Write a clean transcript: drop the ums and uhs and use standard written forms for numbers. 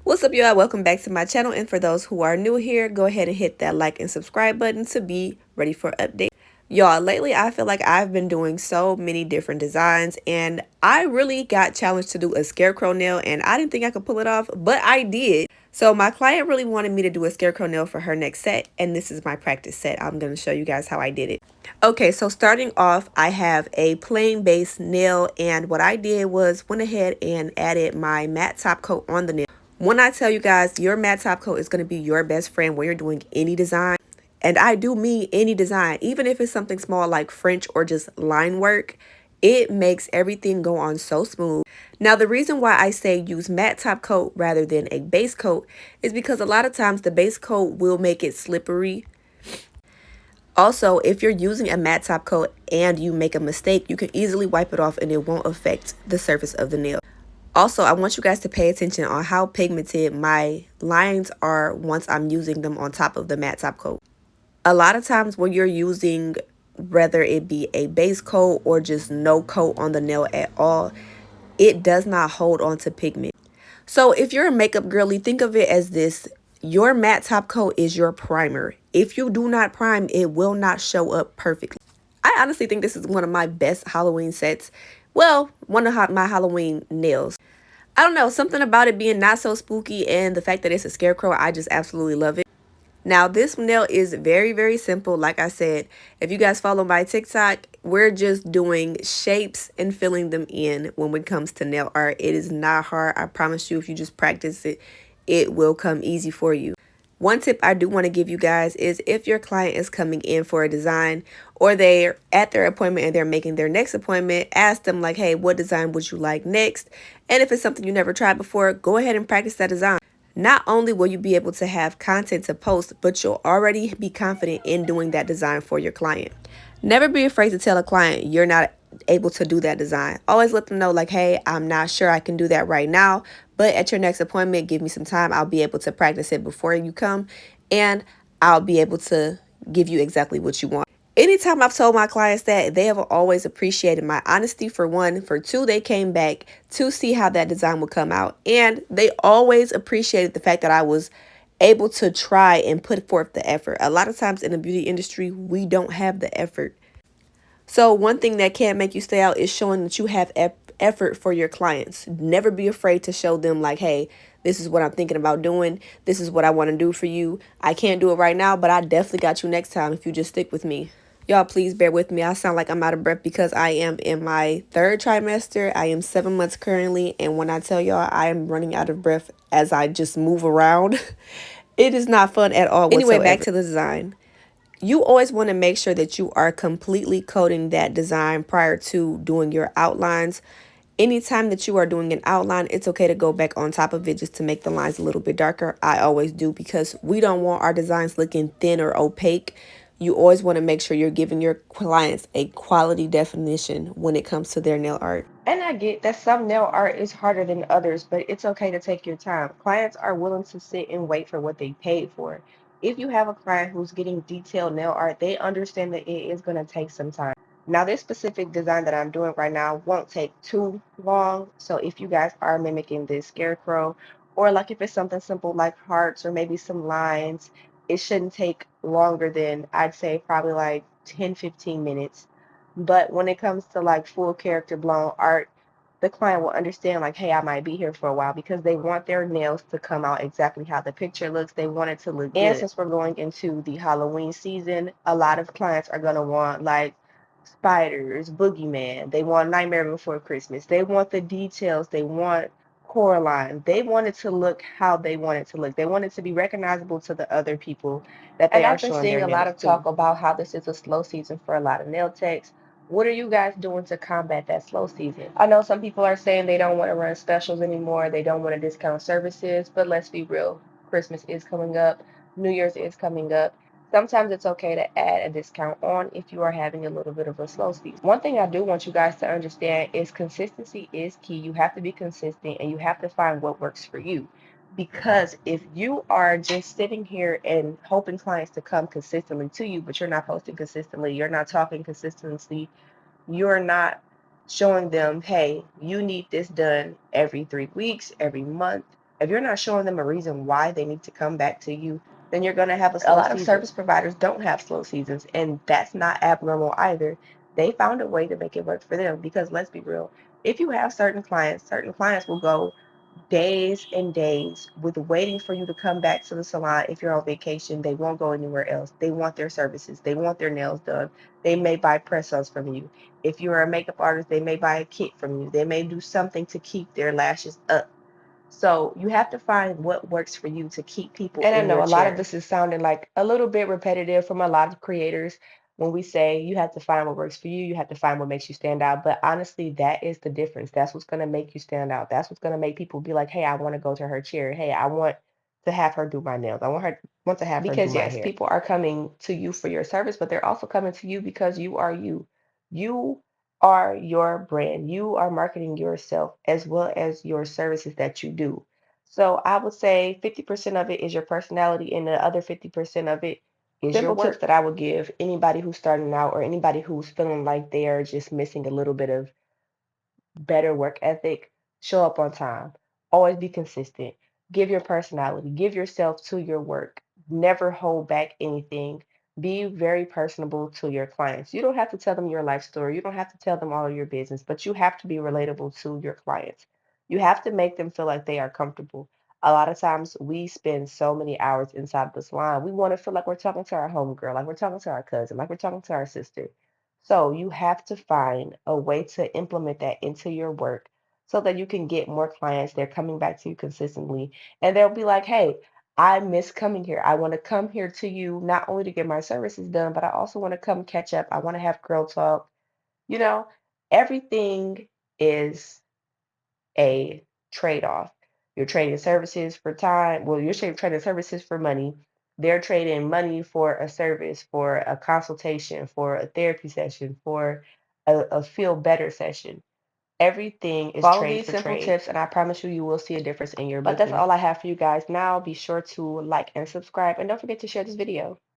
What's up, y'all? Welcome back to my channel, and for those who are new here, go ahead and hit that like and subscribe button to be ready for updates. Y'all, lately I feel like I've been doing so many different designs, and I really got challenged to do a scarecrow nail, and I didn't think I could pull it off, but I did. So my client really wanted me to do a scarecrow nail for her next set, and this is my practice set. I'm going to show you guys how I did it. Okay, so starting off, I have a plain base nail, and what I did was went ahead and added my matte top coat on the nail. When I tell you guys, your matte top coat is going to be your best friend when you're doing any design. And I do mean any design, even if it's something small like French or just line work, it makes everything go on so smooth. Now, the reason why I say use matte top coat rather than a base coat is because a lot of times the base coat will make it slippery. Also, if you're using a matte top coat and you make a mistake, you can easily wipe it off and it won't affect the surface of the nail. Also, I want you guys to pay attention on how pigmented my lines are once I'm using them on top of the matte top coat. A lot of times when you're using, whether it be a base coat or just no coat on the nail at all, it does not hold on to pigment. So if you're a makeup girly, think of it as this. Your matte top coat is your primer. If you do not prime, it will not show up perfectly. I honestly think this is one of my best Halloween sets. Well, one of my Halloween nails. I don't know, something about it being not so spooky and the fact that it's a scarecrow, I just absolutely love it. Now, this nail is very, very simple. Like I said, if you guys follow my TikTok, we're just doing shapes and filling them in when it comes to nail art. It is not hard. I promise you, if you just practice it, it will come easy for you. One tip I do want to give you guys is if your client is coming in for a design or they're at their appointment and they're making their next appointment, ask them like, hey, what design would you like next? And if it's something you never tried before, go ahead and practice that design. Not only will you be able to have content to post, but you'll already be confident in doing that design for your client. Never be afraid to tell a client you're not able to do that design. Always let them know like, hey, I'm not sure I can do that right now, but at your next appointment, give me some time. I'll be able to practice it before you come, and I'll be able to give you exactly what you want. Anytime I've told my clients that, they have always appreciated my honesty, for one. For two, they came back to see how that design would come out. And they always appreciated the fact that I was able to try and put forth the effort. A lot of times in the beauty industry, we don't have the effort. So one thing that can make you stay out is showing that you have effort for your clients. Never be afraid to show them like, hey, this is what I'm thinking about doing. This is what I want to do for you. I can't do it right now, but I definitely got you next time if you just stick with me. Y'all, please bear with me. I sound like I'm out of breath because I am in my third trimester. I am 7 months currently. And when I tell y'all I am running out of breath as I just move around, it is not fun at all whatsoever. Anyway, back to the design. You always want to make sure that you are completely coating that design prior to doing your outlines. Anytime that you are doing an outline, it's okay to go back on top of it just to make the lines a little bit darker. I always do because we don't want our designs looking thin or opaque. You always want to make sure you're giving your clients a quality definition when it comes to their nail art. And I get that some nail art is harder than others, but it's okay to take your time. Clients are willing to sit and wait for what they paid for. If you have a client who's getting detailed nail art, they understand that it is going to take some time. Now, this specific design that I'm doing right now won't take too long. So if you guys are mimicking this scarecrow, or like if it's something simple like hearts or maybe some lines, it shouldn't take longer than I'd say probably like 10-15 minutes. But when it comes to like full character blown art, the client will understand like, hey, I might be here for a while because they want their nails to come out exactly how the picture looks. They want it to look good. And since we're going into the Halloween season, a lot of clients are going to want like spiders, boogeyman. They want Nightmare Before Christmas. They want the details. They want Coraline. They want it to look how they want it to look. They want it to be recognizable to the other people that they are showing. And I've been seeing a lot of talk about how this is a slow season for a lot of nail techs. What are you guys doing to combat that slow season? I know some people are saying they don't want to run specials anymore. They don't want to discount services, but let's be real. Christmas is coming up. New Year's is coming up. Sometimes it's okay to add a discount on if you are having a little bit of a slow season. One thing I do want you guys to understand is consistency is key. You have to be consistent and you have to find what works for you. Because if you are just sitting here and hoping clients to come consistently to you, but you're not posting consistently, you're not talking consistently, you're not showing them, hey, you need this done every 3 weeks, every month. If you're not showing them a reason why they need to come back to you, then you're going to have a slow season. A lot of service providers don't have slow seasons, and that's not abnormal either. They found a way to make it work for them because let's be real. If you have certain clients will go days and days with waiting for you to come back to the salon if you're on vacation. They won't go anywhere else. They want their services. They want their nails done. They may buy press-ups from you. If you're a makeup artist, they may buy a kit from you. They may do something to keep their lashes up. So you have to find what works for you to keep people in your chair. And I know a lot of this is sounding like a little bit repetitive from a lot of creators when we say you have to find what works for you, you have to find what makes you stand out. But honestly, that is the difference. That's what's going to make you stand out. That's what's going to make people be like, hey, I want to go to her chair. Hey, I want to have her do my nails. I want to have her do my hair. Because yes, people are coming to you for your service, but they're also coming to you because you are you. You are your brand. You are marketing yourself as well as your services that you do. So I would say 50% of it is your personality, and the other 50% of it is your work. Tips that I would give anybody who's starting out or anybody who's feeling like they are just missing a little bit of better work ethic, show up on time, always be consistent, give your personality, give yourself to your work, never hold back anything. Be very personable to your clients. You don't have to tell them your life story. You don't have to tell them all of your business, but you have to be relatable to your clients. You have to make them feel like they are comfortable. A lot of times we spend so many hours inside the salon. We want to feel like we're talking to our homegirl, like we're talking to our cousin, like we're talking to our sister. So you have to find a way to implement that into your work so that you can get more clients. They're coming back to you consistently, and they'll be like, hey, I miss coming here. I want to come here to you not only to get my services done, but I also want to come catch up. I want to have girl talk. You know, everything is a trade-off. You're trading services for time. Well, you're trading services for money. They're trading money for a service, for a consultation, for a therapy session, for a feel better session. Everything is follow trade these for simple trade. Tips, and I promise you, you will see a difference in your business. But that's all I have for you guys now. Be sure to like and subscribe, and don't forget to share this video.